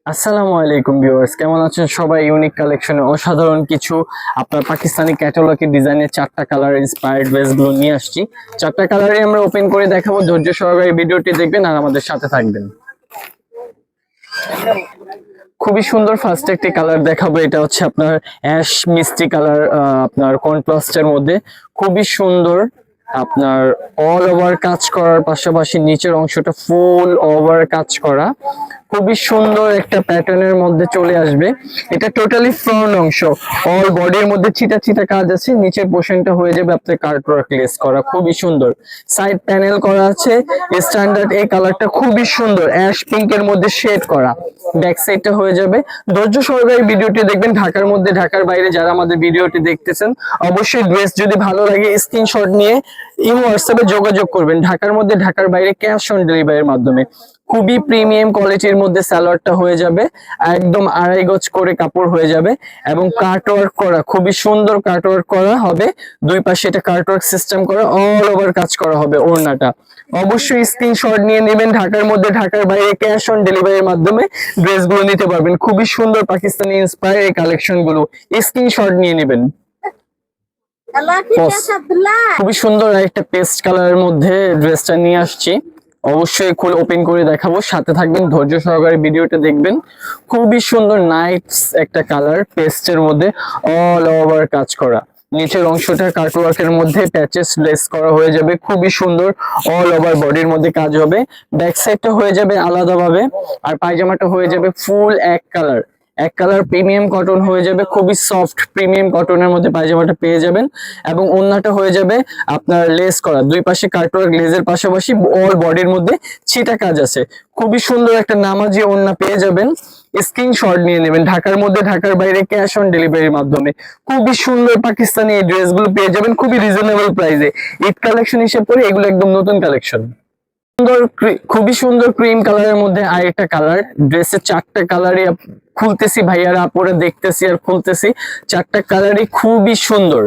আসসালামু আলাইকুম ভিউয়ার্স, কেমন আছেন সবাই? ইউনিক কালেকশনে অসাধারণ কিছু আপনার পাকিস্তানি ক্যাটালগের ডিজাইনের চারটা কালার ইন্সপায়ার্ড ড্রেসগুলো নিয়ে আসছি। চারটা কালারে আমরা ওপেন করে দেখাবো। ধৈর্য সহকারে ভিডিওটি দেখবেন আর আমাদের সাথে থাকবেন। খুবই সুন্দর ফার্স্ট একটি কালার দেখাবো। এটা হচ্ছে আপনার অ্যাশ মিষ্টি কালার, আপনার কন্ট্রাস্টের মধ্যে খুবই সুন্দর। আপনার অল ওভার কাজ করার পাশাপাশি নিচের অংশটা ফুল ওভার কাজ করা, খুবই সুন্দর একটা প্যাটার্নের মধ্যে চলে আসবে। এটা টোটালি ফ্রন্ট অংশ, অল বডির মধ্যে ছিটা ছিটা কাজ আছে। নিচের পোর্শনটা হয়ে যাবে আপনার কার্টওয়ার্ক লেস করা, খুবই সুন্দর। সাইড প্যানেল করা আছে স্ট্যান্ডার্ড। এই কালারটা খুবই সুন্দর, অ্যাশ পিঙ্কের মধ্যে শেড করা। ব্যাক সাইডটা হয়ে যাবে। ধৈর্য সহকারে ভিডিওটি দেখবেন। ঢাকার মধ্যে ঢাকার বাইরে যারা আমাদের ভিডিওটি দেখতেছেন, অবশ্যই ড্রেস যদি ভালো লাগে স্ক্রিনশট নিয়ে ইমো হোয়াটসঅ্যাপে যোগাযোগ করবেন। ঢাকার মধ্যে ঢাকার বাইরে ক্যাশ অন ডেলিভারির মাধ্যমে। খুবই প্রিমিয়াম কোয়ালিটির মধ্যে সালোয়ারটা হয়ে যাবে, একদম 2.5 গজ করে কাপড় হয়ে যাবে এবং কাটওয়ার্ক করা, খুবই সুন্দর কাটওয়ার্ক করা হবে। দুই পাশে এটা কাটওয়ার্ক সিস্টেম করা, অল ওভার কাজ করা হবে ওড়নাটা। অবশ্যই স্ক্রিনশট নিয়ে নেবেন। ঢাকার মধ্যে ঢাকার বাইরে ক্যাশ অন ডেলিভারির মাধ্যমে ড্রেসগুলো নিতে পারবেন। খুবই সুন্দর পাকিস্তানি ইন্সপায়ার এই কালেকশনগুলো, স্ক্রিনশট নিয়ে নেবেন। খুবই সুন্দর একটা পেস্ট কালারের মধ্যে ড্রেসটা নিয়ে আসছি। অবশ্যই খুলে ওপেন করে দেখাবো, সাথে থাকবেন, ধৈর্য সহকারে ভিডিওটা দেখবেন। খুবই সুন্দর নাইস একটা কালার, পেস্টের মধ্যে অল ওভার কাজ করা। নিচের অংশটা কাটওয়ার্কের মধ্যে প্যাচেস লেস করা হয়ে যাবে, খুবই সুন্দর। অল ওভার বডির মধ্যে কাজ হবে। ব্যাক সাইডটা হয়ে যাবে আলাদাভাবে, আর পায়জামাটা হয়ে যাবে ফুল এক কালার। এক কালার প্রিমিয়াম কটন হয়ে যাবে, খুবই সফট প্রিমিয়াম কটনের মধ্যে পায়জামাটা পেয়ে যাবেন। এবং ওড়নাটা হয়ে যাবে আপনার লেস করা, দুই পাশে কাটওয়ার্ক লেসের পাশাপাশি অল বডির মধ্যে ছিটা কাজ আছে। খুবই সুন্দর একটা নামাজি ওড়না পেয়ে যাবেন। স্ক্রিনশট নিয়ে নেবেন। ঢাকার মধ্যে ঢাকার বাইরে ক্যাশ অন ডেলিভারির মাধ্যমে খুবই সুন্দর পাকিস্তানি এই ড্রেসগুলো পেয়ে যাবেন খুবই রিজনেবল প্রাইসে। ঈদ কালেকশন হিসেবে করে এগুলো একদম নতুন কালেকশন। খুবই সুন্দর ক্রিম কালারের মধ্যে আরেকটা কালার। ড্রেসের চারটা কালারই খুলতেছি ভাইয়ারা, আপুরা দেখতেছি আর খুলতেছি। চারটা কালারই খুবই সুন্দর।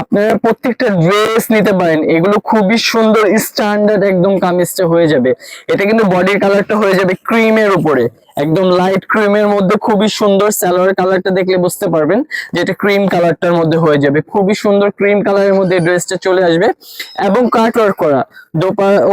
আপনারা প্রত্যেকটা ড্রেস নিতে পারেন, এগুলো খুবই সুন্দর স্ট্যান্ডার্ড একদম কামিজটা হয়ে যাবে। এটা কিন্তু বডির কালারটা হয়ে যাবে ক্রিমের উপরে, একদম লাইট ক্রিমের মধ্যে খুবই সুন্দর। সালোয়ার কালারটা দেখলে বুঝতে পারবেন যে এটা ক্রিম কালারটার মধ্যে হয়ে যাবে। খুবই সুন্দর ক্রিম কালারের মধ্যে ড্রেসটা চলে আসবে এবং কাটওয়ার্ক করা।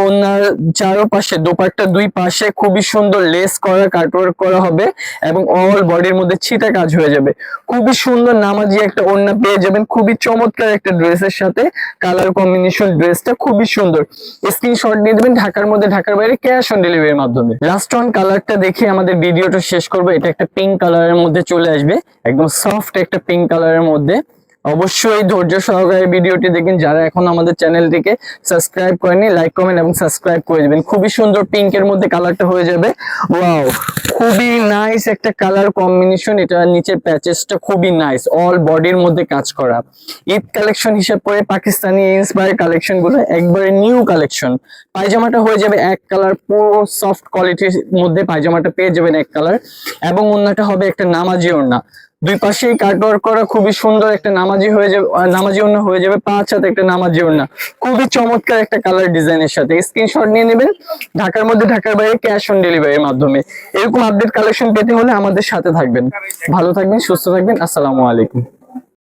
ওনার চারপাশে দোপাট্টা দুই পাশে খুবই সুন্দর লেস করা কাটওয়ার্ক করা হবে এবং অল বডির মধ্যে ছিটা কাজ হয়ে যাবে। খুবই সুন্দর নামাজি একটা ওড়না পেয়ে যাবেন, খুবই চমৎকার একটা ড্রেসের সাথে কালার কম্বিনেশন। ড্রেসটা খুবই সুন্দর। স্ক্রিনশট নিয়ে দেবেন। ঢাকার মধ্যে ঢাকার বাইরে ক্যাশ অন ডেলিভারির মাধ্যমে। লাস্ট ওয়ান কালারটা দেখে আমাদের ভিডিওটা শেষ করবো। এটা একটা পিঙ্ক কালারের মধ্যে চলে আসবে, একদম সফট একটা পিঙ্ক কালারের মধ্যে। অবশ্যই ধৈর্য সহকারে ভিডিওটি দেখেন। যারা এখন আমাদের চ্যানেলটিকে সাবস্ক্রাইব করেনি, লাইক কমেন্ট এবং সাবস্ক্রাইব করে দিবেন। খুবই সুন্দর পিঙ্কের মধ্যে কালারটা হয়ে যাবে। ওয়াও, খুবই নাইস একটা কালার কম্বিনেশন। এটা নিচের প্যাচেসটা খুবই নাইস, অল বডির মধ্যে কাজ করা। ঈদ কালেকশন হিসেব করে পাকিস্তানি ইন্সপায়ার কালেকশন গুলো একবারে নিউ কালেকশন। পায়জামাটা হয়ে যাবে এক কালার, পুরো সফট কোয়ালিটির মধ্যে পায়জামাটা পেয়ে যাবেন এক কালার এবং ওড়নাটা হবে একটা নামাজি ওড়না। দুই পাশেই কাটওয়ার্ক করা, খুবই সুন্দর একটা নামাজি হয়ে যাবে, নামাজি ওড়না হয়ে যাবে। 5 হাতে একটা নামাজি ওড়না, খুবই চমৎকার একটা কালার ডিজাইনের সাথে। স্ক্রিনশট নিয়ে নেবেন। ঢাকার মধ্যে ঢাকার বাইরে ক্যাশ অন ডেলিভারির মাধ্যমে। এরকম আপডেট কালেকশন পেতে হলে আমাদের সাথে থাকবেন। ভালো থাকবেন, সুস্থ থাকবেন। আসসালামু আলাইকুম।